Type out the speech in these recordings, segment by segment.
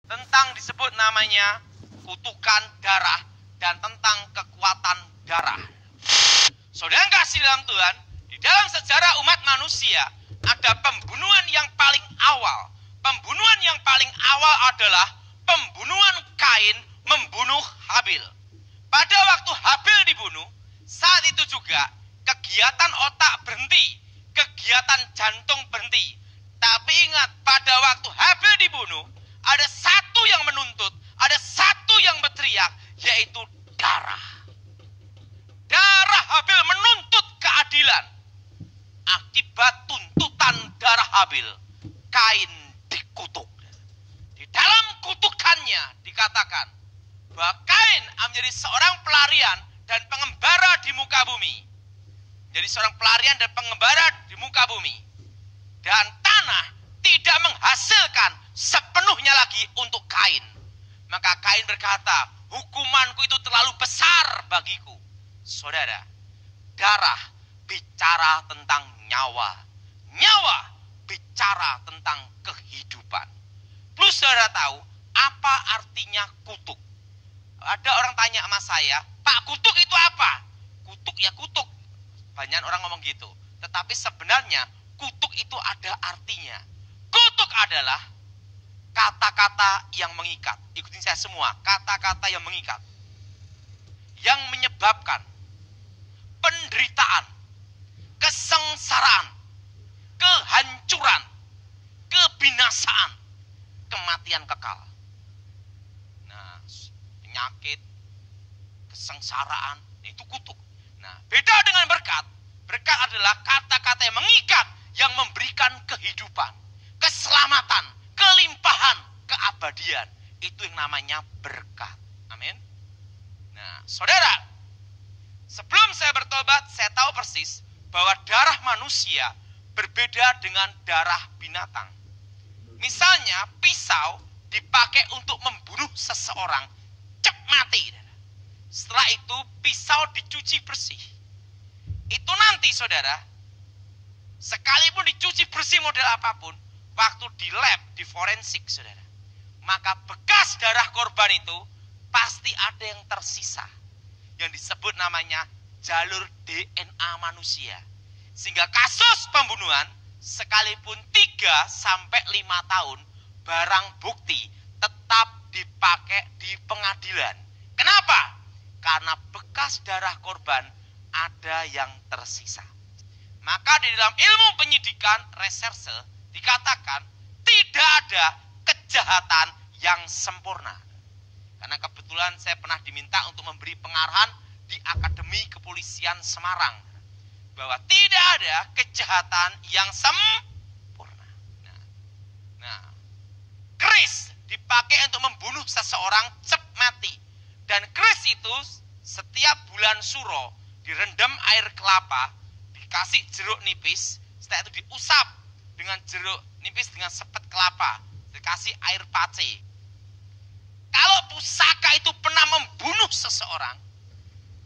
tentang disebut namanya kutukan darah dan tentang kekuatan darah. Saudara yang kasih dalam Tuhan, di dalam sejarah umat manusia ada pembunuhan yang paling awal. Pembunuhan yang paling awal adalah pembunuhan Kain membunuh Habil. Pada waktu Habil dibunuh, saat itu juga kegiatan otak berhenti, kegiatan jantung berhenti. Tapi ingat, pada waktu Habil dibunuh, ada satu yang menuntut, ada satu yang berteriak, yaitu darah. Darah Habil menuntut keadilan. Akibat tuntutan darah Habil, Kain dikutuk. Di dalam kutukannya dikatakan bahwa Kain menjadi seorang pelarian dan pengembara di muka bumi. Jadi seorang pelarian dan pengembara di muka bumi. Dan tanah tidak menghasilkan sepenuhnya lagi untuk Kain. Maka Kain berkata, hukumanku itu terlalu besar bagiku. Saudara, darah bicara tentang nyawa. Nyawa bicara tentang kehidupan. Plus saudara tahu, apa artinya kutuk? Ada orang tanya sama saya, Pak, kutuk itu apa? Kutuk ya kutuk. Banyak orang ngomong gitu. Tetapi sebenarnya kutuk itu ada artinya. Kutuk adalah kata-kata yang mengikat. Ikutin saya semua, kata-kata yang mengikat. Yang menyebabkan penderitaan, kesengsaraan, kehancuran, kebinasaan, kematian kekal. Nah, penyakit, kesengsaraan, itu kutuk. Nah, beda dengan berkat. Berkat adalah kata-kata yang mengikat, yang memberikan kehidupan, keselamatan, kelimpahan, keabadian. Itu yang namanya berkat. Amin. Nah, saudara, sebelum saya bertobat, saya tahu persis bahwa darah manusia berbeda dengan darah binatang. Misalnya, pisau dipakai untuk membunuh seseorang, cep mati. Setelah itu, pisau dicuci bersih. Itu nanti, saudara, sekalipun dicuci bersih model apapun, waktu di lab, di forensik, saudara, maka bekas darah korban itu pasti ada yang tersisa. Yang disebut namanya jalur DNA manusia. Sehingga kasus pembunuhan, sekalipun 3-5 tahun, barang bukti tetap dipakai di pengadilan. Kenapa? Karena bekas darah korban ada yang tersisa. Maka di dalam ilmu penyidikan reserse dikatakan tidak ada kejahatan yang sempurna. Karena kebetulan saya pernah diminta untuk memberi pengarahan di Akademi Kepolisian Semarang. Bahwa tidak ada kejahatan yang sempurna. Nah, keris dipakai untuk membunuh seseorang cep mati. Dan keris itu setiap bulan suro direndam air kelapa, dikasih jeruk nipis, setelah itu diusap dengan jeruk nipis dengan sepet kelapa, dikasih air pace. Kalau pusaka itu pernah membunuh seseorang,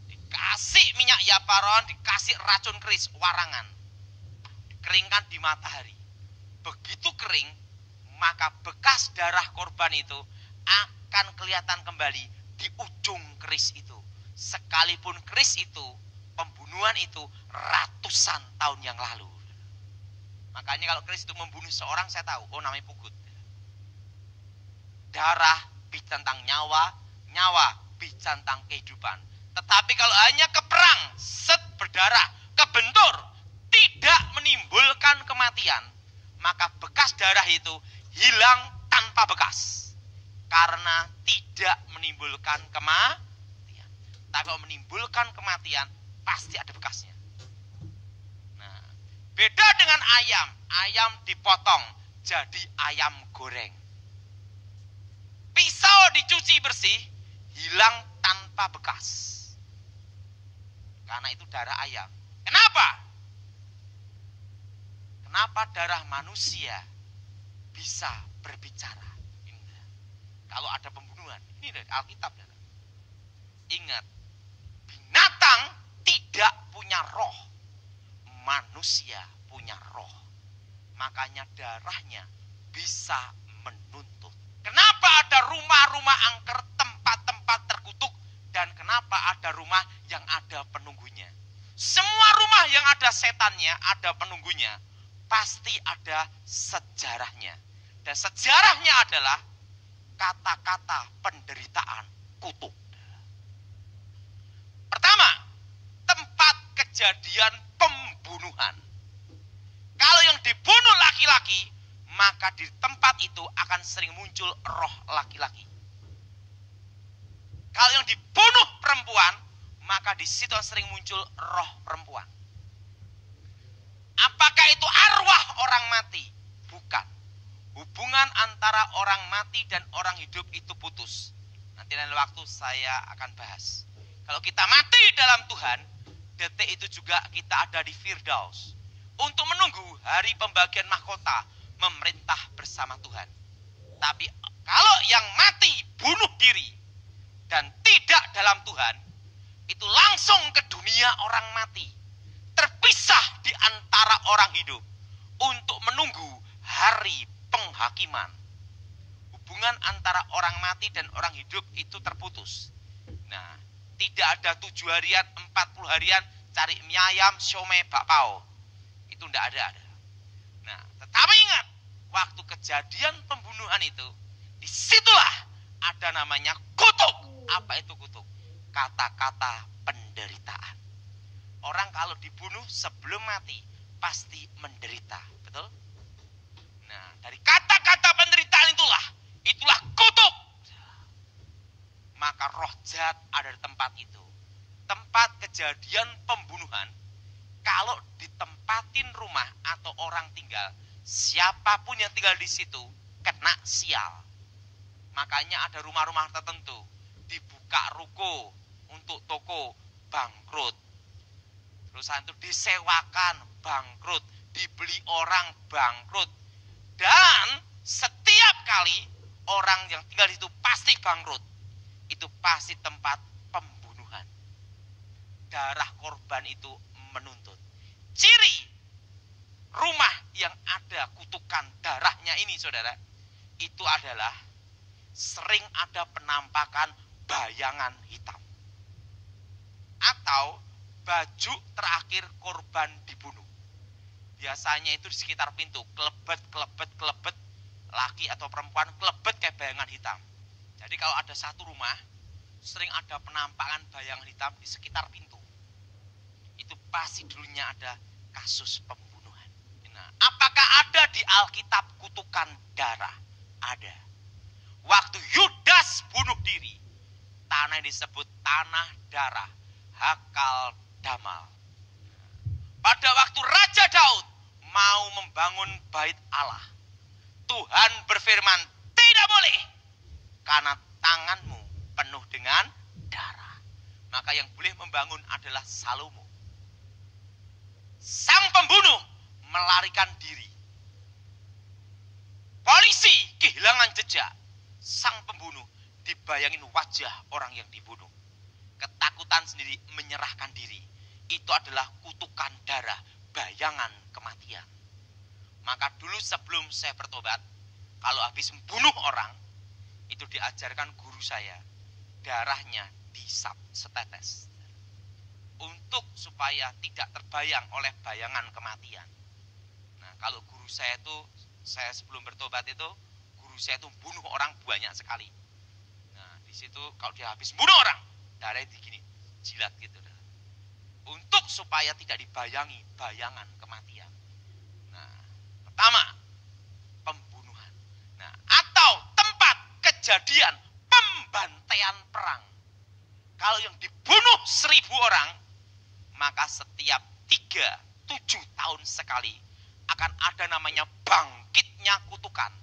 dikasih minyak yaparon, dikasih racun keris, warangan, dikeringkan di matahari. Begitu kering, maka bekas darah korban itu akan kelihatan kembali di ujung keris itu. Sekalipun keris itu, pembunuhan itu ratusan tahun yang lalu. Makanya kalau keris itu membunuh seorang, saya tahu, oh namanya pugut. Darah bicara tentang nyawa, nyawa bicara tentang kehidupan. Tetapi kalau hanya ke perang, set berdarah, kebentur, tidak menimbulkan kematian, maka bekas darah itu hilang tanpa bekas. Karena tidak menimbulkan kematian. Tapi kalau menimbulkan kematian, pasti ada bekasnya. Nah, beda dengan ayam. Ayam dipotong jadi ayam goreng. Pisau dicuci bersih, hilang tanpa bekas. Karena itu darah ayam. Kenapa? Kenapa darah manusia bisa berbicara? Kalau ada pembunuhan, ini dari Alkitab. Ingat, binatang tidak punya roh, manusia punya roh. Makanya darahnya bisa menuntut. Kenapa ada angker, tempat-tempat terkutuk, dan kenapa ada rumah yang ada penunggunya. Semua rumah yang ada setannya, ada penunggunya, pasti ada sejarahnya. Dan sejarahnya adalah kata-kata penderitaan, kutuk. Pertama, tempat kejadian pembunuhan. Kalau yang dibunuh laki-laki, maka di tempat itu akan sering muncul roh laki-laki. Kalau yang dibunuh perempuan, maka di situ sering muncul roh perempuan. Apakah itu arwah orang mati? Bukan. Hubungan antara orang mati dan orang hidup itu putus. Nanti lain waktu saya akan bahas. Kalau kita mati dalam Tuhan, detik itu juga kita ada di Firdaus. Untuk menunggu hari pembagian mahkota, memerintah bersama Tuhan. Tapi kalau yang mati bunuh diri dan tidak dalam Tuhan, itu langsung ke dunia orang mati, terpisah di antara orang hidup untuk menunggu hari penghakiman. Hubungan antara orang mati dan orang hidup itu terputus. Nah, tidak ada 7 harian, 40 harian cari mie ayam, siomay, bakpao. Itu tidak ada. Nah, tetapi ingat, waktu kejadian pembunuhan itu, disitulah ada namanya kutuk. Apa itu kutuk? Kata-kata penderitaan. Orang kalau dibunuh sebelum mati, pasti menderita. Betul? Nah, dari kata-kata penderitaan itulah kutuk. Maka roh jahat ada di tempat itu. Tempat kejadian pembunuhan, kalau ditempatin rumah atau orang tinggal, siapapun yang tinggal di situ kena sial. Makanya ada rumah-rumah tertentu dibuka ruko untuk toko, bangkrut. Perusahaan itu disewakan, bangkrut, dibeli orang, bangkrut. Dan setiap kali orang yang tinggal di situ pasti bangkrut. Itu pasti tempat pembunuhan. Darah korban itu menuntut. Ciri rumah yang ada kutukan darahnya ini, saudara, itu adalah sering ada penampakan bayangan hitam. Atau baju terakhir korban dibunuh. Biasanya itu di sekitar pintu, kelebet, laki atau perempuan kelebet kayak bayangan hitam. Jadi kalau ada satu rumah, sering ada penampakan bayangan hitam di sekitar pintu. Itu pasti dulunya ada kasus pembunuhan. Nah, apakah ada di Alkitab kutukan darah? Ada. Waktu Yudas bunuh diri, tanah yang disebut tanah darah, Hakal Damal. Pada waktu Raja Daud mau membangun bait Allah, Tuhan berfirman, tidak boleh, karena tanganmu penuh dengan darah. Maka yang boleh membangun adalah Salomo. Sang pembunuh melarikan diri. Polisi kehilangan jejak. Sang pembunuh dibayangin wajah orang yang dibunuh. Ketakutan sendiri menyerahkan diri. Itu adalah kutukan darah, bayangan kematian. Maka dulu sebelum saya bertobat, kalau habis membunuh orang, itu diajarkan guru saya, darahnya disap setetes. Untuk supaya tidak terbayang oleh bayangan kematian. Nah, kalau guru saya itu, saya sebelum bertobat itu, guru saya itu bunuh orang banyak sekali. Nah, di situ kalau dia habis bunuh orang, darahnya begini, jilat gitu. Untuk supaya tidak dibayangi bayangan kematian. Nah, pertama, pembunuhan. Nah, atau tempat kejadian pembantaian perang. Kalau yang dibunuh 1000 orang, maka setiap 7 tahun sekali akan ada namanya bangkitnya kutukan.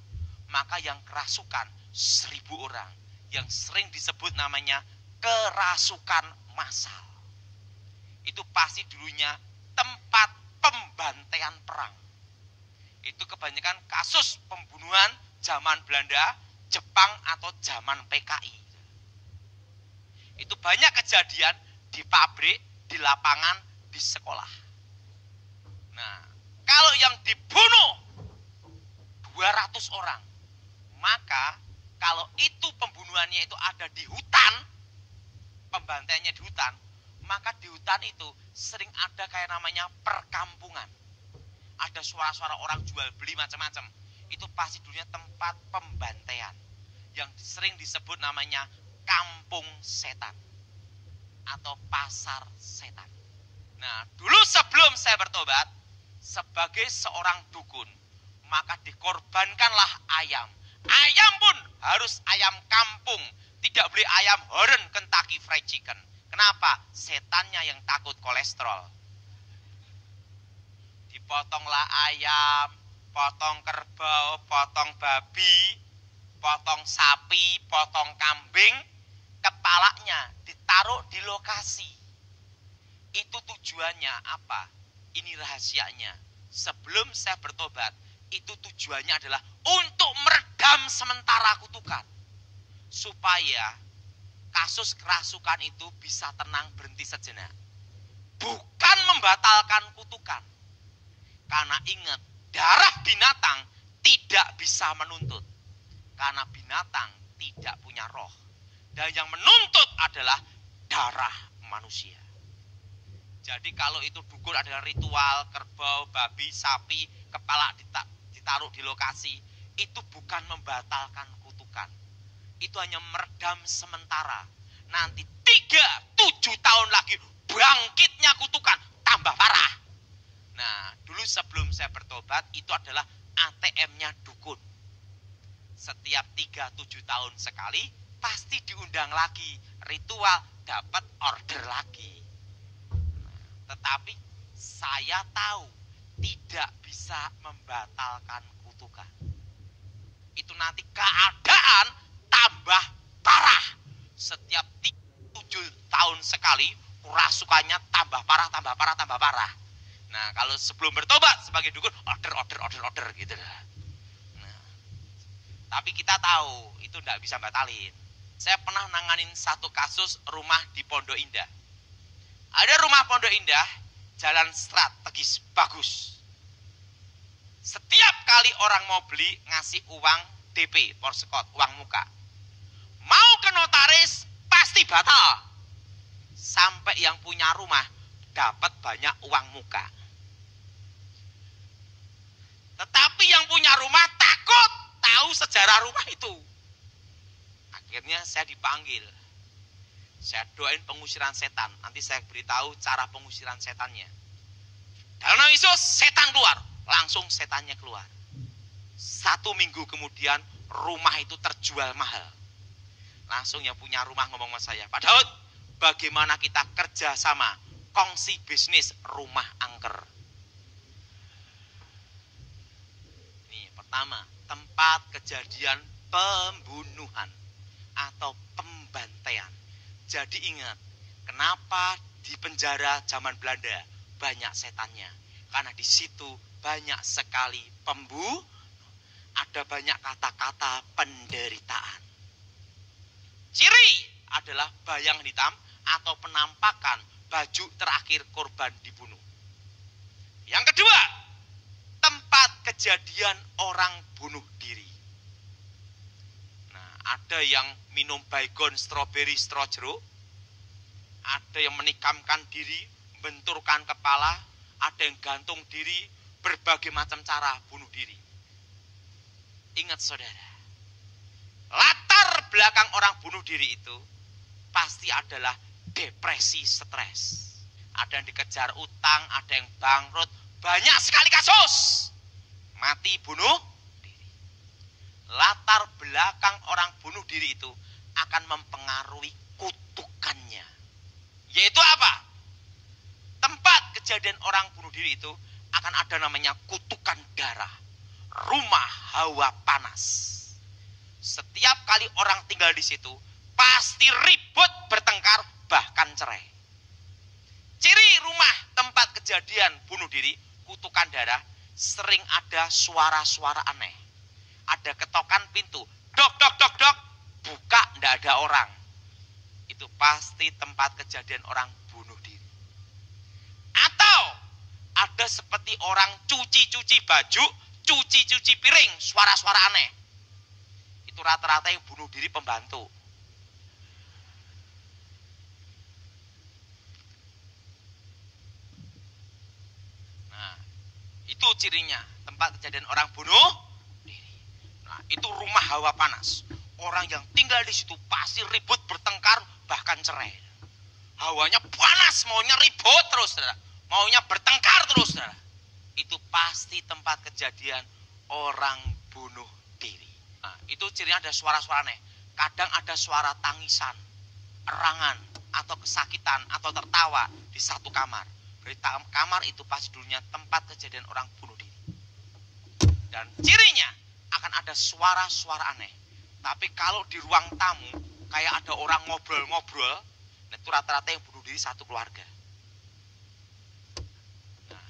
Maka yang kerasukan 1000 orang, yang sering disebut namanya kerasukan massal. Itu pasti dulunya tempat pembantaian perang. Itu kebanyakan kasus pembunuhan zaman Belanda, Jepang, atau zaman PKI. Itu banyak kejadian di pabrik, di lapangan, di sekolah. Nah, kalau yang dibunuh 200 orang, maka kalau itu pembunuhan pembunuhannya itu ada di hutan, pembantaiannya di hutan, maka di hutan itu sering ada kayak namanya perkampungan. Ada suara-suara orang jual beli macam-macam. Itu pasti dulunya tempat pembantaian yang sering disebut namanya kampung setan atau pasar setan. Nah, dulu sebelum saya bertobat sebagai seorang dukun, maka dikorbankanlah ayam. Ayam pun harus ayam kampung, tidak boleh ayam horen Kentucky Fried Chicken. Kenapa? Setannya yang takut kolesterol. Dipotonglah ayam, potong kerbau, potong babi, potong sapi, potong kambing, kepalanya ditaruh di lokasi. Itu tujuannya apa? Ini rahasianya. Sebelum saya bertobat, itu tujuannya adalah untuk meredam sementara kutukan. Supaya kasus kerasukan itu bisa tenang berhenti sejenak. Bukan membatalkan kutukan. Karena ingat, darah binatang tidak bisa menuntut. Karena binatang tidak punya roh. Dan yang menuntut adalah darah manusia. Jadi kalau itu dukun adalah ritual, kerbau, babi, sapi, kepala ditaruh di lokasi, itu bukan membatalkan kutukan. Itu hanya meredam sementara. Nanti 3-7 tahun lagi bangkitnya kutukan, tambah parah. Nah, dulu sebelum saya bertobat, itu adalah ATM-nya dukun. Setiap 3-7 tahun sekali, pasti diundang lagi. Ritual, dapat order lagi. Tetapi saya tahu tidak bisa membatalkan kutukan. Itu nanti keadaan tambah parah. Setiap 7 tahun sekali kerasukannya tambah parah, tambah parah, tambah parah. Nah, kalau sebelum bertobat sebagai dukun order gitu. Nah, tapi kita tahu itu tidak bisa batalin. Saya pernah nanganin satu kasus rumah di Pondok Indah. Ada rumah Pondok Indah, jalan strategis bagus. Setiap kali orang mau beli, ngasih uang DP, porsekot, uang muka. Mau ke notaris, pasti batal. Sampai yang punya rumah, dapat banyak uang muka. Tetapi yang punya rumah takut tahu sejarah rumah itu. Akhirnya saya dipanggil. Saya doain pengusiran setan. Nanti saya beritahu cara pengusiran setannya. Dalam nama Yesus, setan keluar. Langsung setannya keluar. 1 minggu kemudian, rumah itu terjual mahal. Langsung yang punya rumah ngomong sama saya, Pak Daud, bagaimana kita kerja sama, kongsi bisnis rumah angker. Ini pertama, tempat kejadian pembunuhan atau pembantaian. Jadi ingat, kenapa di penjara zaman Belanda banyak setannya? Karena di situ banyak sekali ada banyak kata-kata penderitaan. Ciri adalah bayang hitam atau penampakan baju terakhir korban dibunuh. Yang kedua, tempat kejadian orang bunuh diri. Ada yang minum baygon, stroberi, jeruk. Ada yang menikamkan diri, benturkan kepala. Ada yang gantung diri, berbagai macam cara bunuh diri. Ingat saudara, latar belakang orang bunuh diri itu pasti adalah depresi, stres. Ada yang dikejar utang, ada yang bangkrut. Banyak sekali kasus mati bunuh. Latar belakang orang bunuh diri itu akan mempengaruhi kutukannya. Yaitu apa? Tempat kejadian orang bunuh diri itu akan ada namanya kutukan darah. Rumah hawa panas. Setiap kali orang tinggal di situ, pasti ribut, bertengkar, bahkan cerai. Ciri rumah tempat kejadian bunuh diri, kutukan darah, sering ada suara-suara aneh. Ada ketokan pintu, dok, buka, tidak ada orang. Itu pasti tempat kejadian orang bunuh diri. Atau ada seperti orang cuci-cuci baju, cuci-cuci piring, suara-suara aneh. Itu rata-rata yang bunuh diri pembantu. Itu cirinya, tempat kejadian orang bunuh diri. Nah, itu rumah hawa panas. Orang yang tinggal di situ pasti ribut, bertengkar, bahkan cerai. Hawanya panas, maunya ribut terus, saudara. Maunya bertengkar terus, saudara. Itu pasti tempat kejadian orang bunuh diri. Nah, itu cirinya ada suara-suara aneh. Kadang ada suara tangisan, erangan, atau kesakitan, atau tertawa di satu kamar. Berarti kamar itu pasti dulunya tempat kejadian orang bunuh diri. Dan cirinya akan ada suara-suara aneh. Tapi kalau di ruang tamu, kayak ada orang ngobrol-ngobrol, nah itu rata-rata yang bunuh diri satu keluarga. Nah,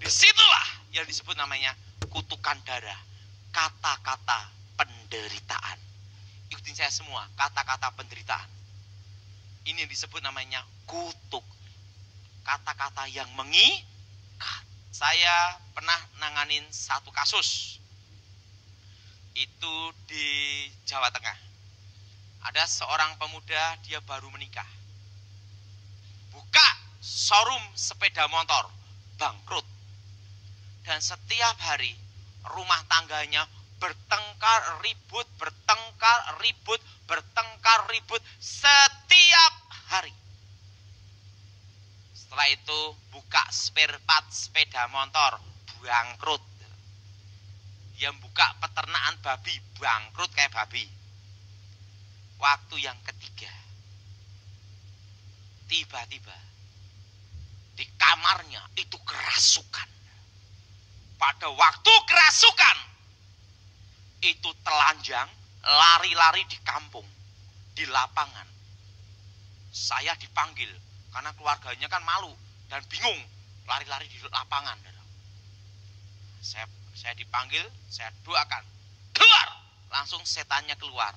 disitulah yang disebut namanya kutukan darah. Kata-kata penderitaan. Ikutin saya semua, kata-kata penderitaan. Ini yang disebut namanya kutuk. Kata-kata yang mengikat. Saya pernah nanganin satu kasus. Itu di Jawa Tengah. Ada seorang pemuda, dia baru menikah. Buka showroom sepeda motor, bangkrut. Dan setiap hari rumah tangganya bertengkar, ribut, bertengkar, ribut, bertengkar, ribut setiap hari. Setelah itu buka spare part sepeda motor, bangkrut. Dia buka peternakan babi, bangkrut kayak babi. Waktu yang ketiga, tiba-tiba di kamarnya itu kerasukan. Pada waktu kerasukan, itu telanjang, lari-lari di kampung, di lapangan. Saya dipanggil, karena keluarganya kan malu dan bingung, lari-lari di lapangan. Saya dipanggil, saya doakan, keluar! Langsung setannya keluar.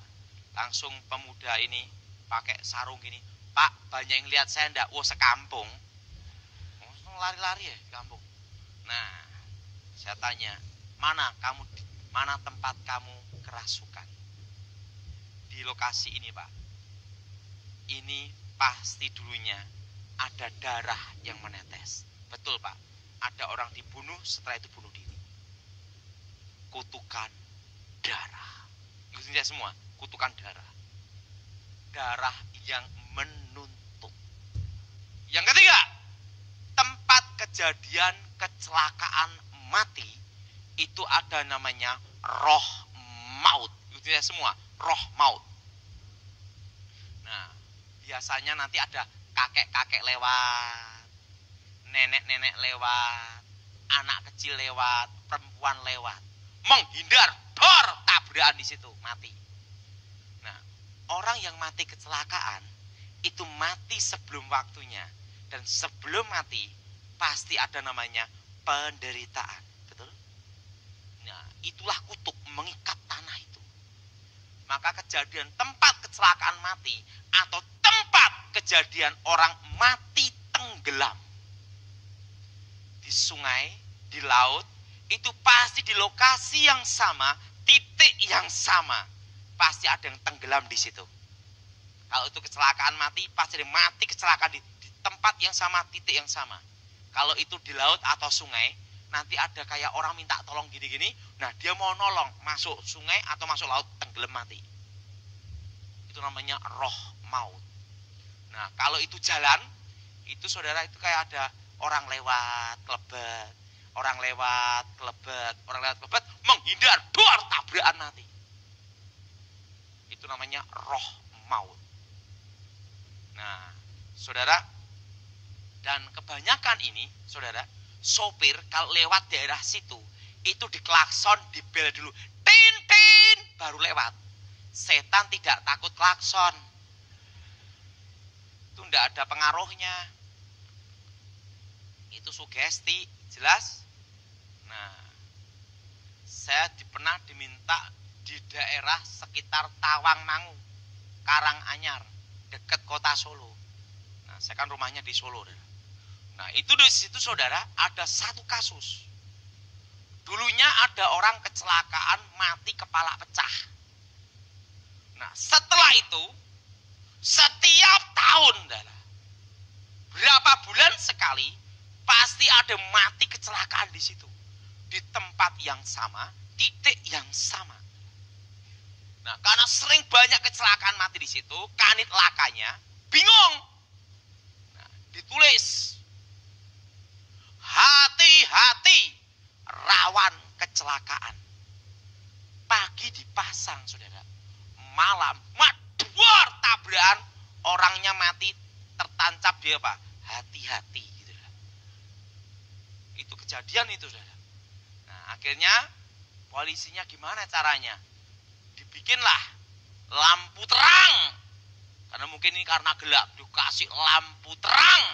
Langsung pemuda ini pakai sarung gini, Pak, banyak yang lihat saya enggak? Oh, sekampung. Lari-lari ya di kampung. Nah, saya tanya, mana tempat kamu kerasukan? Di lokasi ini, Pak. Ini pasti dulunya ada darah yang menetes. Betul, Pak. Ada orang dibunuh, setelah itu bunuh diri. Kutukan darah. Ikutin saya semua, kutukan darah. Darah yang menuntut. Yang ketiga, tempat kejadian kecelakaan mati itu ada namanya roh maut. Ikutin saya semua, roh maut. Nah, biasanya nanti ada kakek-kakek lewat, nenek-nenek lewat, anak kecil lewat, perempuan lewat, menghindar, dor, tabrakan di situ, mati. Nah, orang yang mati kecelakaan itu mati sebelum waktunya, dan sebelum mati pasti ada namanya penderitaan, betul? Nah, itulah kutuk mengikat tanah itu. Maka kejadian tempat kecelakaan mati atau tempat kejadian orang mati tenggelam di sungai, di laut, itu pasti di lokasi yang sama, titik yang sama, pasti ada yang tenggelam di situ. Kalau itu kecelakaan mati, pasti ada mati kecelakaan di tempat yang sama, titik yang sama. Kalau itu di laut atau sungai, nanti ada kayak orang minta tolong gini-gini, nah dia mau nolong, masuk sungai atau masuk laut, tenggelam mati. Itu namanya roh maut. Nah, kalau itu jalan, itu saudara, itu kayak ada orang lewat kelebet, orang lewat kelebet, orang lewat kelebet, menghindar, dor, tabrakan mati. Itu namanya roh maut. Nah, saudara, dan kebanyakan ini, saudara, sopir kalau lewat daerah situ, itu diklakson, dibel dulu, tin, tin, baru lewat. Setan tidak takut klakson. Itu tidak ada pengaruhnya. Itu sugesti, jelas? Nah, saya pernah diminta di daerah sekitar Tawangmangu, Karanganyar, dekat kota Solo. Nah, saya kan rumahnya di Solo. Nah, itu di situ saudara ada satu kasus. Dulunya ada orang kecelakaan mati kepala pecah. Nah, setelah itu setiap tahun, berapa bulan sekali pasti ada mati kecelakaan di situ. di tempat yang sama, titik yang sama. Nah, karena sering banyak kecelakaan mati di situ, kanit lakanya bingung. Nah, ditulis, hati-hati rawan kecelakaan. Pagi dipasang, saudara. Malam, maduar tabrakan, orangnya mati tertancap dia apa? Hati-hati. Gitu. Itu kejadian itu, saudara. Nah, akhirnya polisinya gimana caranya? Dibikinlah lampu terang. Karena mungkin ini karena gelap, dikasih lampu terang.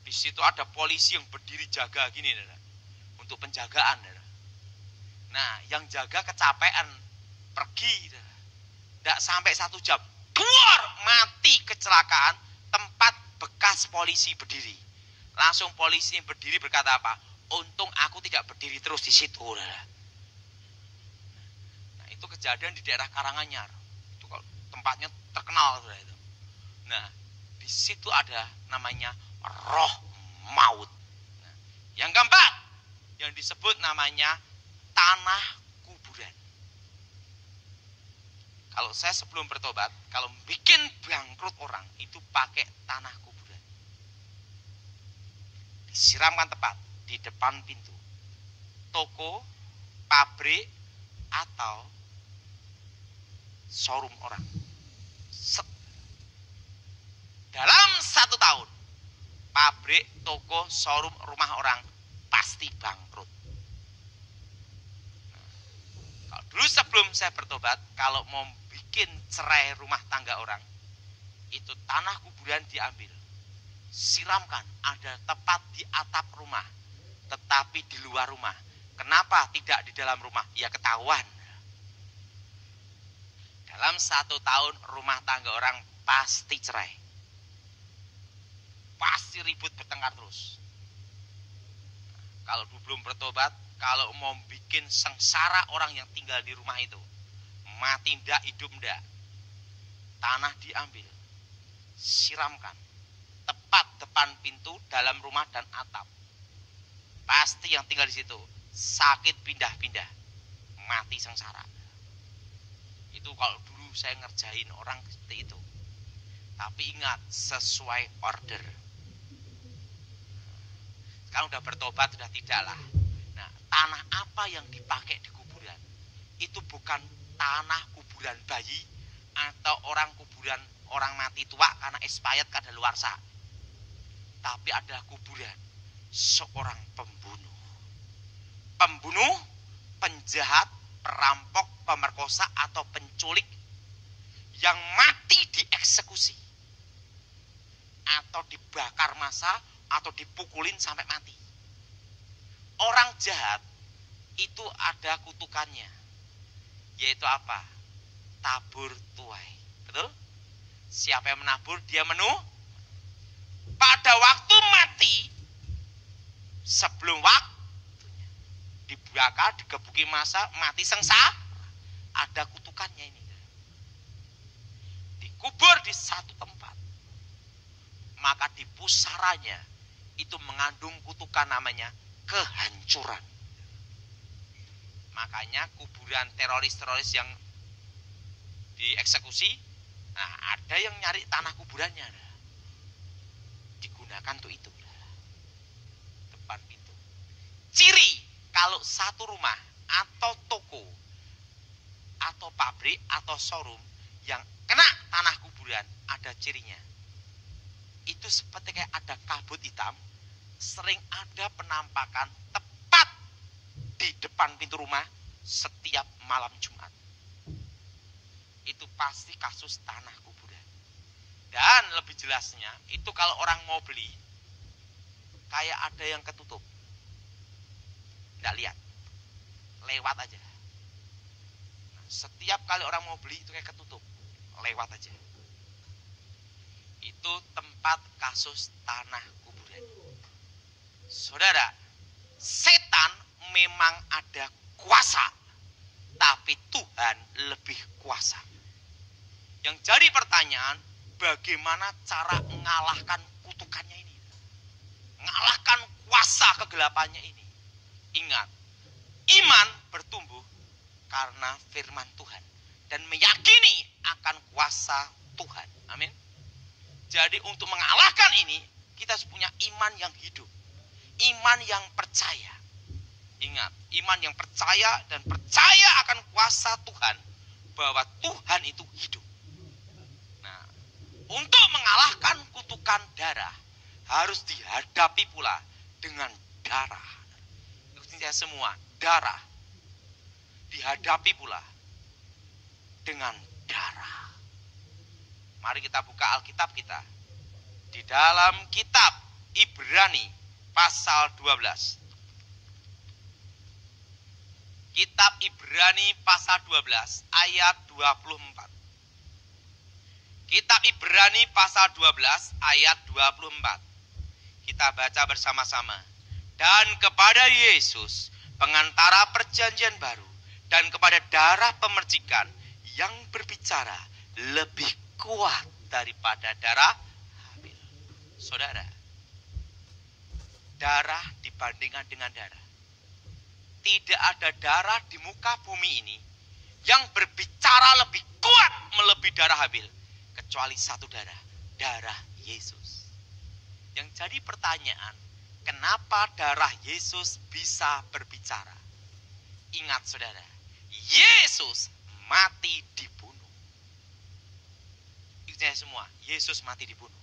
Di situ ada polisi yang berdiri jaga gini, saudara. Untuk penjagaan, saudara. Nah, yang jaga kecapean, pergi, saudara. Tidak sampai 1 jam, duar, mati kecelakaan tempat bekas polisi berdiri. Langsung polisi yang berdiri berkata apa? Untung aku tidak berdiri terus di situ. Nah, itu kejadian di daerah Karanganyar. Itu tempatnya terkenal. Itu. Nah, di situ ada namanya roh maut. Nah, yang keempat, yang disebut namanya tanah kuburan. Kalau saya sebelum bertobat, kalau bikin bangkrut orang, itu pakai tanah kuburan. Disiramkan tepat di depan pintu. Toko, pabrik, atau showroom orang. Dalam 1 tahun, pabrik, toko, showroom, rumah orang pasti bangkrut. Nah, kalau dulu sebelum saya bertobat, kalau mau bikin cerai rumah tangga orang, itu tanah kuburan diambil, siramkan, ada tepat di atap rumah, tetapi di luar rumah. Kenapa tidak di dalam rumah? Ya ketahuan. Dalam 1 tahun rumah tangga orang pasti cerai, pasti ribut bertengkar terus. Kalau belum bertobat, kalau mau bikin sengsara orang yang tinggal di rumah itu, mati ndak, hidup ndak, tanah diambil, siramkan, tepat depan pintu, dalam rumah dan atap. Pasti yang tinggal di situ sakit pindah-pindah, mati sengsara. Itu kalau dulu saya ngerjain orang seperti itu. Tapi ingat, sesuai order. Sekarang udah bertobat, sudah tidak lah. Nah, tanah apa yang dipakai di kuburan? Itu bukan tanah kuburan bayi atau orang kuburan orang mati tua karena expired kadaluarsa. Tapi adalah kuburan seorang pembunuh. Pembunuh, penjahat, perampok, pemerkosa atau penculik yang mati dieksekusi atau dibakar massa atau dipukulin sampai mati. Orang jahat itu ada kutukannya, yaitu apa? Tabur tuai. Betul? Siapa yang menabur, dia pada waktu mati, sebelum waktunya, dibakar, digebuki massa, mati sengsara, ada kutukannya ini. Dikubur di satu tempat, maka di pusaranya itu mengandung kutukan namanya kehancuran. Makanya kuburan teroris-teroris yang dieksekusi, nah ada yang nyari tanah kuburannya, digunakan untuk itu, depan pintu. Ciri kalau satu rumah atau toko atau pabrik atau showroom yang kena tanah kuburan, ada cirinya. Itu seperti kayak ada kabut hitam, sering ada penampakan tepat di depan pintu rumah setiap malam Jumat. Itu pasti kasus tanah kuburan. Dan lebih jelasnya, itu kalau orang mau beli, kayak ada yang ketutup. Nggak lihat, lewat aja. Nah, setiap kali orang mau beli itu kayak ketutup, lewat aja. Itu tempat kasus tanah kuburan. Saudara, setan memang ada kuasa, tapi Tuhan lebih kuasa. Yang jadi pertanyaan, bagaimana cara mengalahkan kutukannya ini? Mengalahkan kuasa kegelapannya ini. Ingat, iman bertumbuh karena firman Tuhan dan meyakini akan kuasa Tuhan. Amin. Jadi untuk mengalahkan ini, kita harus punya iman yang hidup. Iman yang percaya. Ingat, iman yang percaya dan percaya akan kuasa Tuhan, bahwa Tuhan itu hidup. Nah, untuk mengalahkan kutukan darah, harus dihadapi pula dengan darah. Ikutin saya semua, darah. Dihadapi pula dengan darah. Mari kita buka Alkitab kita. Di dalam kitab Ibrani pasal 12. Kitab Ibrani pasal 12 ayat 24. Kitab Ibrani pasal 12 ayat 24. Kita baca bersama-sama. Dan kepada Yesus, pengantara perjanjian baru, dan kepada darah pemercikan yang berbicara lebih kuat daripada darah Habel. Saudara, darah dibandingkan dengan darah. Tidak ada darah di muka bumi ini yang berbicara lebih kuat melebihi darah Habel, kecuali satu darah, darah Yesus. Yang jadi pertanyaan, kenapa darah Yesus bisa berbicara? Ingat saudara, Yesus mati dibunuh. Ikut saya semua, Yesus mati dibunuh.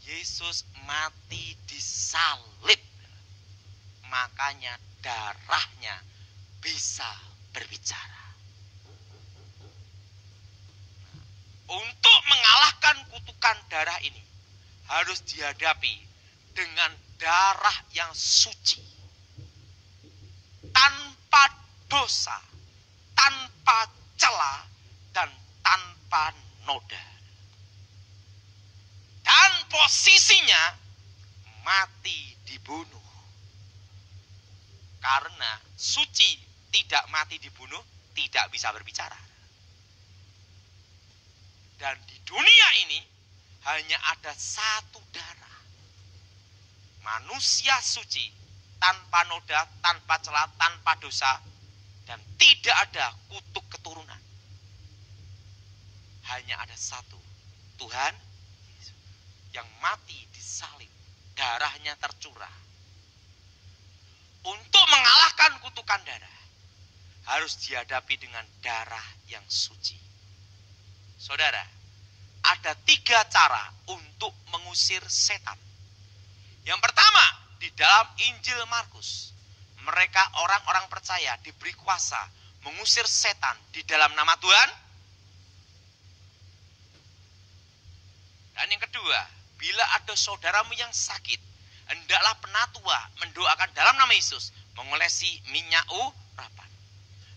Yesus mati disalib. Makanya darahnya bisa berbicara. Untuk mengalahkan kutukan darah ini, harus dihadapi dengan darah yang suci, tanpa dosa, tanpa celah, dan tanpa noda. Dan posisinya mati dibunuh. Karena suci tidak mati dibunuh, tidak bisa berbicara. Dan di dunia ini hanya ada satu darah. Manusia suci, tanpa noda, tanpa celah, tanpa dosa, dan tidak ada kutuk keturunan. Hanya ada satu, Tuhan yang mati disalib, darahnya tercurah. Untuk mengalahkan kutukan darah, harus dihadapi dengan darah yang suci. Saudara, ada 3 cara untuk mengusir setan. Yang pertama, di dalam Injil Markus, mereka orang-orang percaya diberi kuasa mengusir setan di dalam nama Tuhan. Dan yang kedua, bila ada saudaramu yang sakit, hendaklah penatua mendoakan dalam nama Yesus, mengolesi minyak urapan.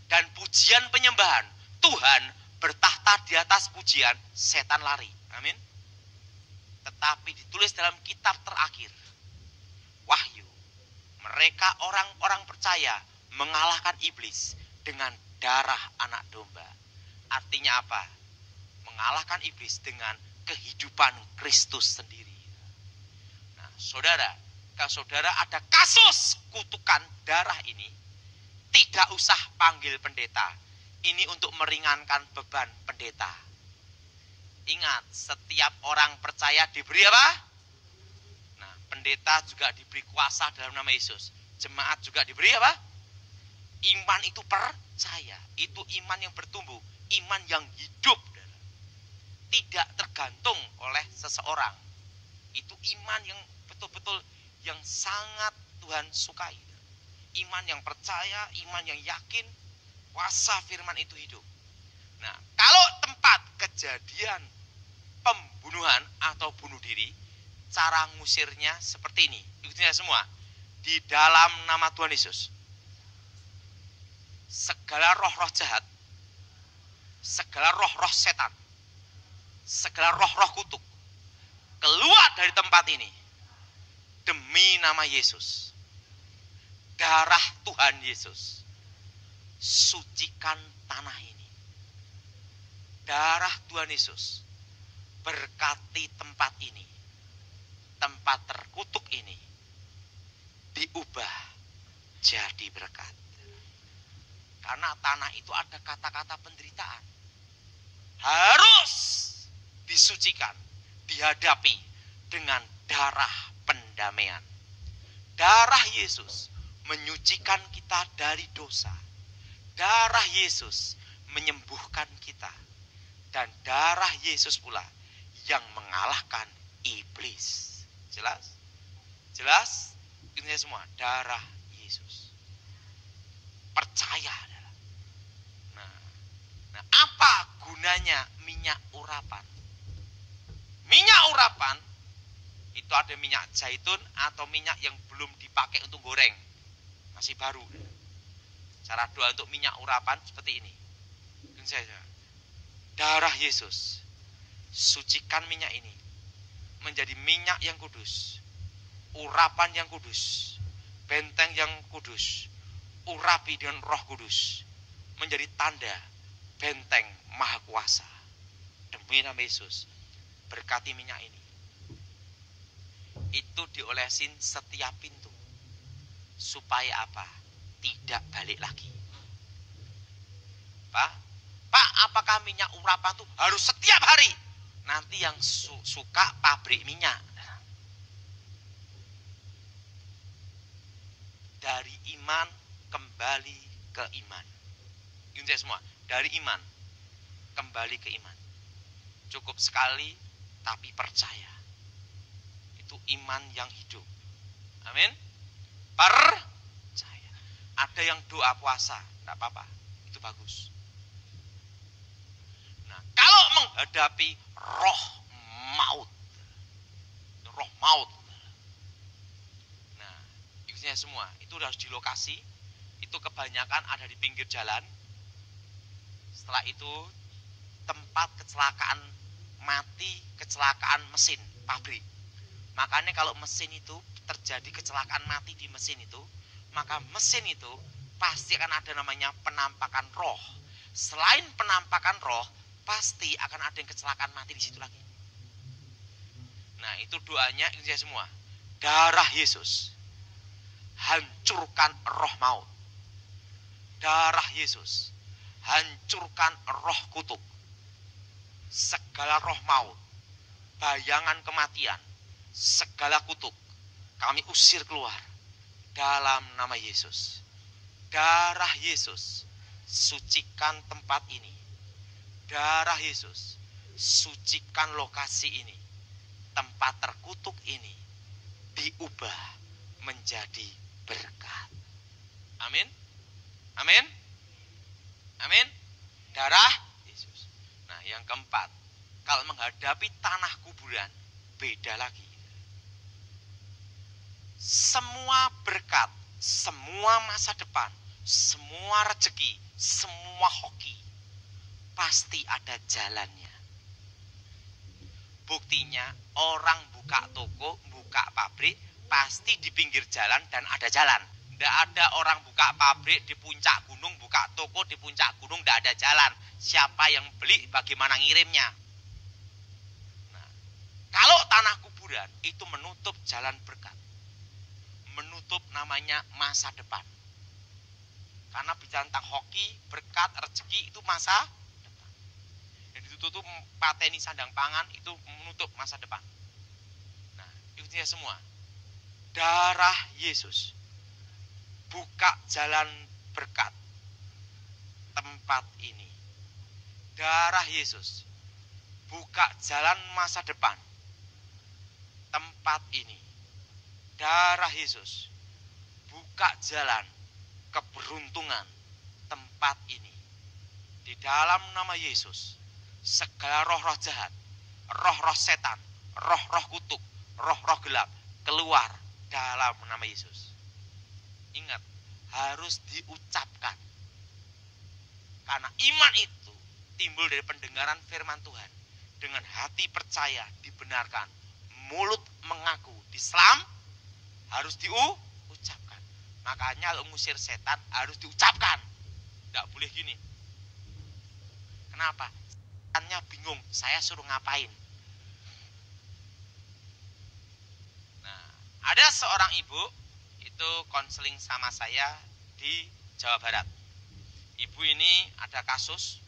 Dan pujian penyembahan, Tuhan bertahta di atas pujian, setan lari. Amin. Tetapi ditulis dalam kitab terakhir, Wahyu, mereka orang-orang percaya mengalahkan iblis dengan darah anak domba. Artinya apa? Mengalahkan iblis dengan kehidupan Kristus sendiri. Saudara, kalau saudara ada kasus kutukan darah ini, tidak usah panggil pendeta. Ini untuk meringankan beban pendeta. Ingat, setiap orang percaya diberi apa? Nah, pendeta juga diberi kuasa dalam nama Yesus. Jemaat juga diberi apa? Iman itu percaya. Itu iman yang bertumbuh. Iman yang hidup. Tidak tergantung oleh seseorang. Itu iman yang betul-betul yang sangat Tuhan sukai. Iman yang percaya, iman yang yakin, kuasa firman itu hidup. Nah, kalau tempat kejadian pembunuhan atau bunuh diri, cara ngusirnya seperti ini. Ikutin saya semua. Di dalam nama Tuhan Yesus, segala roh-roh jahat, segala roh-roh setan, segala roh-roh kutuk, keluar dari tempat ini. Demi nama Yesus, darah Tuhan Yesus, sucikan tanah ini. Darah Tuhan Yesus, berkati tempat ini. Tempat terkutuk ini diubah jadi berkat. Karena tanah itu ada kata-kata penderitaan. Harus disucikan, dihadapi dengan darah pendamaian. Darah Yesus menyucikan kita dari dosa. Darah Yesus menyembuhkan kita. Dan darah Yesus pula yang mengalahkan iblis. Jelas? Jelas? Ini semua darah Yesus. Percaya. Nah, apa gunanya minyak urapan? Minyak urapan itu ada minyak zaitun atau minyak yang belum dipakai untuk goreng, masih baru. Cara doa untuk minyak urapan seperti ini. Darah Yesus, sucikan minyak ini menjadi minyak yang kudus, urapan yang kudus, benteng yang kudus, urapi dengan Roh Kudus, menjadi tanda benteng maha kuasa. Demi nama Yesus, berkati minyak ini. Itu diolesin setiap pintu. Supaya apa? Tidak balik lagi. Pak, apakah minyak urapan itu harus setiap hari? Nanti yang suka pabrik minyak. Dari iman kembali ke iman. Ini saya semua. Dari iman kembali ke iman. Cukup sekali tapi percaya. Itu iman yang hidup. Amin. Percaya. Ada yang doa puasa, tidak apa-apa. Itu bagus. Nah, kalau menghadapi roh maut. Roh maut. Nah, itu semua. Itu harus di lokasi. Itu kebanyakan ada di pinggir jalan. Setelah itu tempat kecelakaan mati, kecelakaan mesin pabrik. Makanya kalau mesin itu terjadi kecelakaan mati di mesin itu, maka mesin itu pasti akan ada namanya penampakan roh. Selain penampakan roh, pasti akan ada yang kecelakaan mati di situ lagi. Nah, itu doanya itu semua. Darah Yesus hancurkan roh maut. Darah Yesus hancurkan roh kutuk. Segala roh maut, bayangan kematian, segala kutuk kami usir keluar dalam nama Yesus. Darah Yesus sucikan tempat ini. Darah Yesus sucikan lokasi ini. Tempat terkutuk ini diubah menjadi berkat. Amin. Amin. Amin. Darah Yesus. Nah, yang keempat, kalau menghadapi tanah kuburan, beda lagi. Semua berkat, semua masa depan, semua rezeki, semua hoki, pasti ada jalannya. Buktinya, orang buka toko, buka pabrik, pasti di pinggir jalan dan ada jalan. Tidak ada orang buka pabrik di puncak gunung, buka toko di puncak gunung, tidak ada jalan. Siapa yang beli, bagaimana ngirimnya? Nah, kalau tanah kuburan itu menutup jalan berkat, menutup namanya masa depan. Karena bicara tentang hoki, berkat, rezeki itu masa depan. Yang ditutup pateni sandang pangan itu menutup masa depan. Nah, itu semua. Darah Yesus buka jalan berkat tempat ini. Darah Yesus buka jalan masa depan tempat ini. Darah Yesus buka jalan keberuntungan tempat ini. Di dalam nama Yesus, segala roh-roh jahat, roh-roh setan, roh-roh kutuk, roh-roh gelap keluar dalam nama Yesus. Ingat, harus diucapkan. Karena iman itu timbul dari pendengaran firman Tuhan. Dengan hati percaya dibenarkan, mulut mengaku dislam, harus diucapkan. Makanya kalau ngusir setan harus diucapkan. Tidak boleh gini. Kenapa? Setannya bingung, saya suruh ngapain. Nah, ada seorang ibu itu konseling sama saya di Jawa Barat. Ibu ini ada kasus,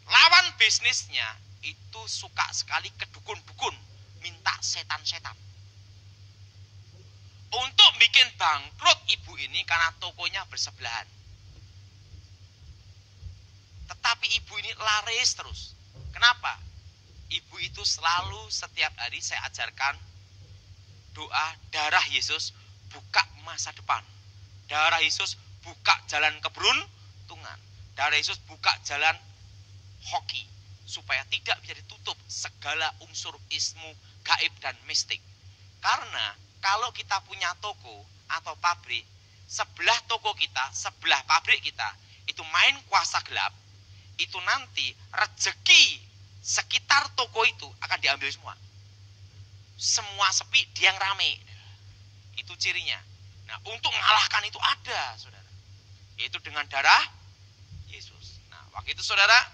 lawan bisnisnya itu suka sekali ke dukun-dukun, minta setan-setan. Untuk bikin bangkrut ibu ini karena tokonya bersebelahan. Tetapi ibu ini laris terus. Kenapa? Ibu itu selalu setiap hari saya ajarkan doa darah Yesus buka masa depan. Darah Yesus buka jalan keberuntungan. Darah Yesus buka jalan hoki. Supaya tidak bisa ditutup segala unsur ismu, gaib dan mistik. Karena kalau kita punya toko atau pabrik, sebelah toko kita, sebelah pabrik kita, itu main kuasa gelap, itu nanti rezeki sekitar toko itu akan diambil semua. Semua sepi, dia yang rame. Itu cirinya. Nah, untuk mengalahkan itu ada, saudara. Yaitu dengan darah Yesus. Nah, waktu itu saudara,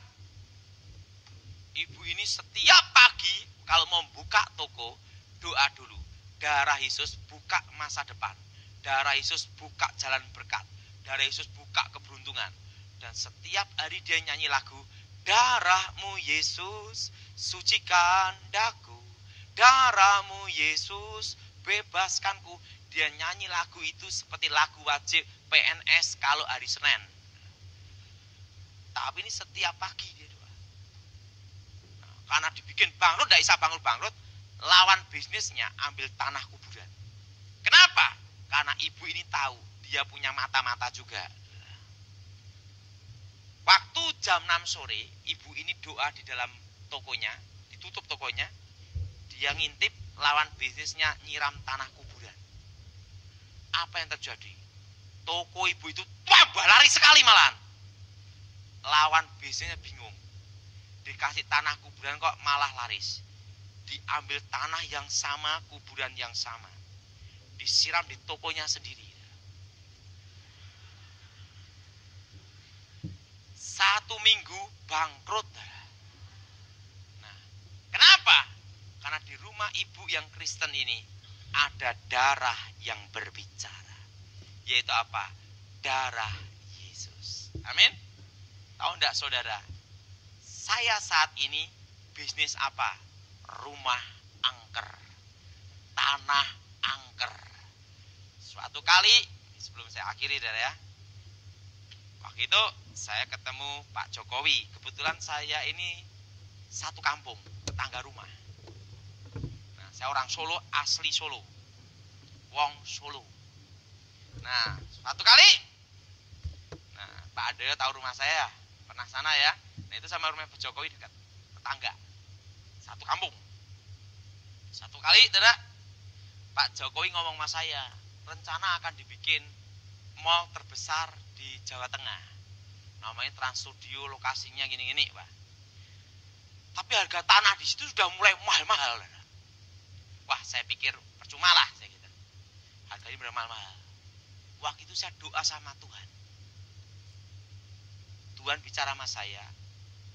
ibu ini setiap pagi kalau mau buka toko, doa dulu. Darah Yesus buka masa depan. Darah Yesus buka jalan berkat. Darah Yesus buka keberuntungan. Dan setiap hari dia nyanyi lagu, darahmu Yesus sucikan daku. Darahmu Yesus bebaskanku. Dia nyanyi lagu itu seperti lagu wajib PNS kalau hari Senin. Tapi ini setiap pagi dia doa. Nah, karena dibikin bangkrut, tidak bisa bangkrut-bangkrut, lawan bisnisnya ambil tanah kuburan. Kenapa? Karena ibu ini tahu dia punya mata-mata juga. Waktu jam 6 sore, ibu ini doa di dalam tokonya, ditutup tokonya, dia ngintip lawan bisnisnya nyiram tanah kuburan. Apa yang terjadi? Toko ibu itu lari sekali malahan. Lawan bisnisnya bingung. Dikasih tanah kuburan kok malah laris. Diambil tanah yang sama, kuburan yang sama. Disiram di tokonya sendiri. 1 minggu bangkrut. Nah, kenapa? Karena di rumah ibu yang Kristen ini ada darah yang berbicara. Yaitu apa? Darah Yesus. Amin. Tahu enggak saudara? Saya saat ini bisnis apa? Rumah angker, tanah angker. Suatu kali, sebelum saya akhiri ya, waktu itu saya ketemu Pak Jokowi. Kebetulan saya ini satu kampung, tetangga rumah. Nah, saya orang Solo, asli Solo, wong Solo. Nah, suatu kali, nah Pak Ade tahu rumah saya, pernah sana ya. Nah itu sama rumah Pak Jokowi dekat, tetangga. Satu kampung. Satu kali tidak, Pak Jokowi ngomong sama saya, rencana akan dibikin mall terbesar di Jawa Tengah. Namanya Trans Studio, lokasinya gini-gini, Pak. Tapi harga tanah di situ sudah mulai mahal-mahal. Wah, saya pikir percuma lah, saya gitu. Harganya benar mahal-mahal. Waktu itu saya doa sama Tuhan. Tuhan bicara sama saya,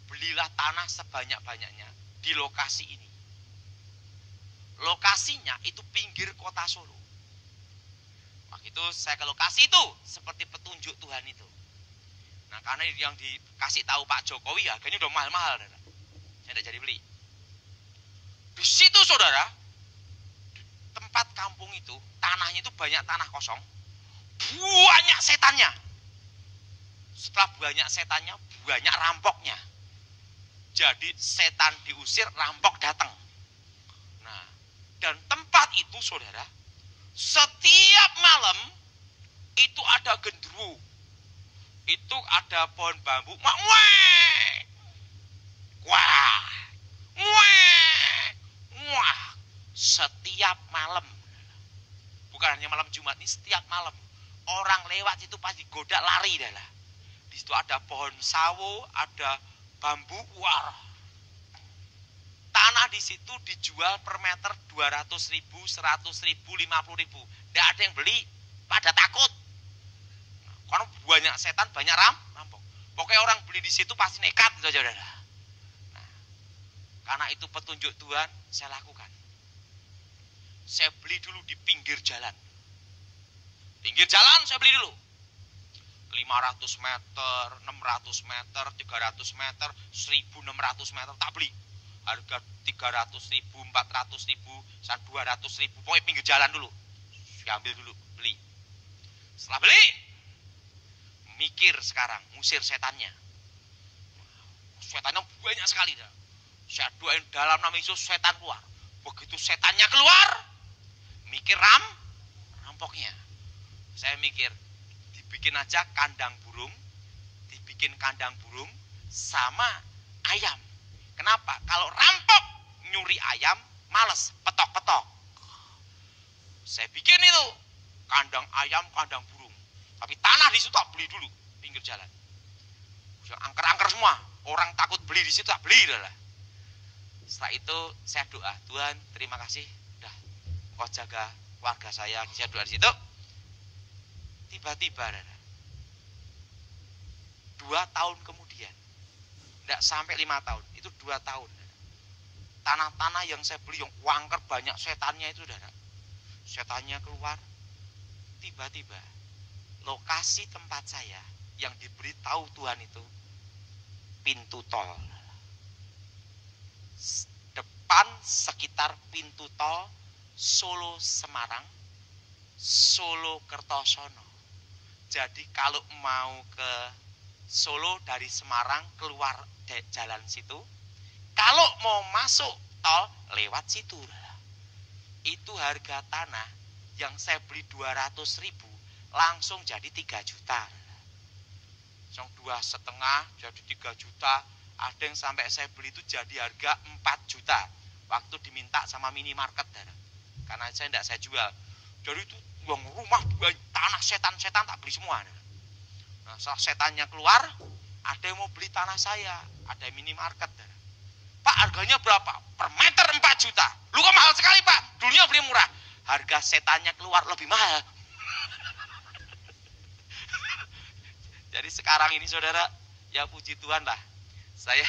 belilah tanah sebanyak-banyaknya di lokasi ini. Lokasinya itu pinggir kota Solo. Waktu itu saya ke lokasi itu seperti petunjuk Tuhan itu. Nah, karena yang dikasih tahu Pak Jokowi harganya udah mahal-mahal, saya tidak jadi beli. Di situ saudara, tempat kampung itu tanahnya itu banyak tanah kosong, banyak setannya. Setelah banyak setannya, banyak rampoknya. Jadi setan diusir, rampok datang. Nah, dan tempat itu saudara, setiap malam itu ada genderuwo. Itu ada pohon bambu, wah, wah, setiap malam. Bukan hanya malam Jumat ini, setiap malam. Orang lewat itu pasti goda lari dah. Di situ ada pohon sawo, ada bambu, wah. Tanah di situ dijual per meter 200.000, 100.000, 50.000. Tidak ada yang beli, pada takut. Karena banyak setan, banyak rampok. Pokoknya orang beli di situ pasti nekat, gitu aja. Nah, karena itu petunjuk Tuhan, saya lakukan. Saya beli dulu di pinggir jalan. Pinggir jalan saya beli dulu. 500 meter, 600 meter, 300 meter, 1.600 meter tak beli. Harga 300.000, 400.000, 200.000, pokoknya pinggir jalan dulu. Ambil dulu, beli. Setelah beli, mikir sekarang, musir setannya. Setannya banyak sekali dah. Saya doain dalam nama Yesus setan keluar. Begitu setannya keluar, mikir rampoknya. Saya mikir, dibikin aja kandang burung, dibikin kandang burung sama ayam. Kenapa? Kalau rampok nyuri ayam, males, petok-petok. Saya bikin itu kandang ayam, kandang burung. Tapi tanah di situ tak beli dulu, pinggir jalan. Angker-angker semua, orang takut beli di situ tak beli lah. Setelah itu saya doa, Tuhan terima kasih, dah Kau jaga keluarga saya doa di situ. Tiba-tiba 2 tahun kemudian, tidak sampai 5 tahun, itu 2 tahun. Tanah-tanah yang saya beli yang wangker banyak setannya itu setannya keluar. Tiba-tiba lokasi tempat saya yang diberitahu Tuhan itu pintu tol. Depan sekitar pintu tol Solo Semarang, Solo Kertosono. Jadi kalau mau ke Solo dari Semarang keluar jalan situ, kalau mau masuk tol lewat situ. Itu harga tanah yang saya beli 200.000 langsung jadi 3 juta. Yang 2,5 jadi 3 juta. Ada yang sampai saya beli itu jadi harga 4 juta. Waktu diminta sama minimarket. Karena saya tidak saya jual. Jadi itu uang rumah, tanah setan-setan tak beli semua. Nah setelah setannya keluar, ada yang mau beli tanah saya. Ada minimarket. Pak harganya berapa? Per meter 4 juta. Lu kok mahal sekali Pak? Dulunya beli murah. Harga setannya keluar lebih mahal. Jadi sekarang ini saudara, ya puji Tuhan lah. Saya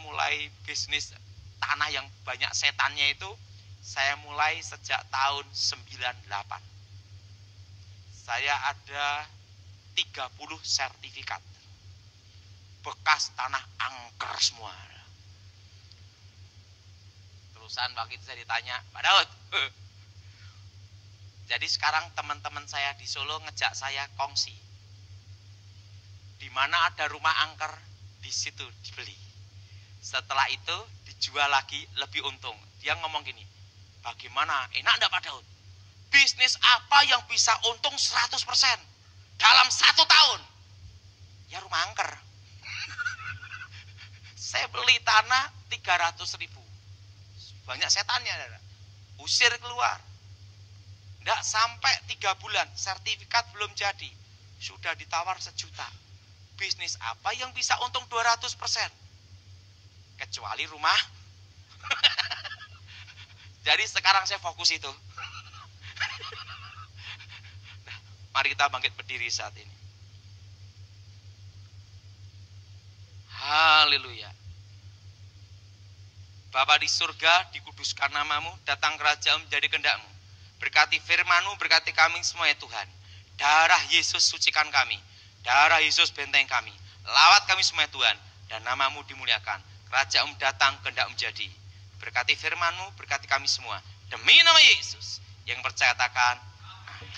mulai bisnis tanah yang banyak setannya itu, saya mulai sejak tahun 98. Saya ada 30 sertifikat. Bekas tanah angker semua. Terusan waktu itu saya ditanya, Pak Daud, jadi sekarang teman-teman saya di Solo ngejak saya kongsi. Di mana ada rumah angker, di situ dibeli. Setelah itu dijual lagi lebih untung. Dia ngomong gini, bagaimana, enak enggak Pak Daud? Bisnis apa yang bisa untung 100% dalam 1 tahun? Ya rumah angker. Saya beli tanah 300.000. Banyak setannya. Usir keluar. Tidak sampai 3 bulan. Sertifikat belum jadi. Sudah ditawar 1 juta. Bisnis apa yang bisa untung 200%? Kecuali rumah. Jadi sekarang saya fokus itu. Nah, mari kita bangkit berdiri saat ini. Haleluya. Bapa di surga, dikuduskan namamu, datang kerajaan menjadi kehendak-Mu. Berkati firman-Mu, berkati kami semua ya Tuhan. Darah Yesus sucikan kami. Darah Yesus benteng kami. Lawat kami semua ya Tuhan. Dan namamu dimuliakan. Kerajaan-Mu datang, kehendak-Mu jadi. Berkati firman-Mu, berkati kami semua. Demi nama Yesus. Yang percaya katakan, amin.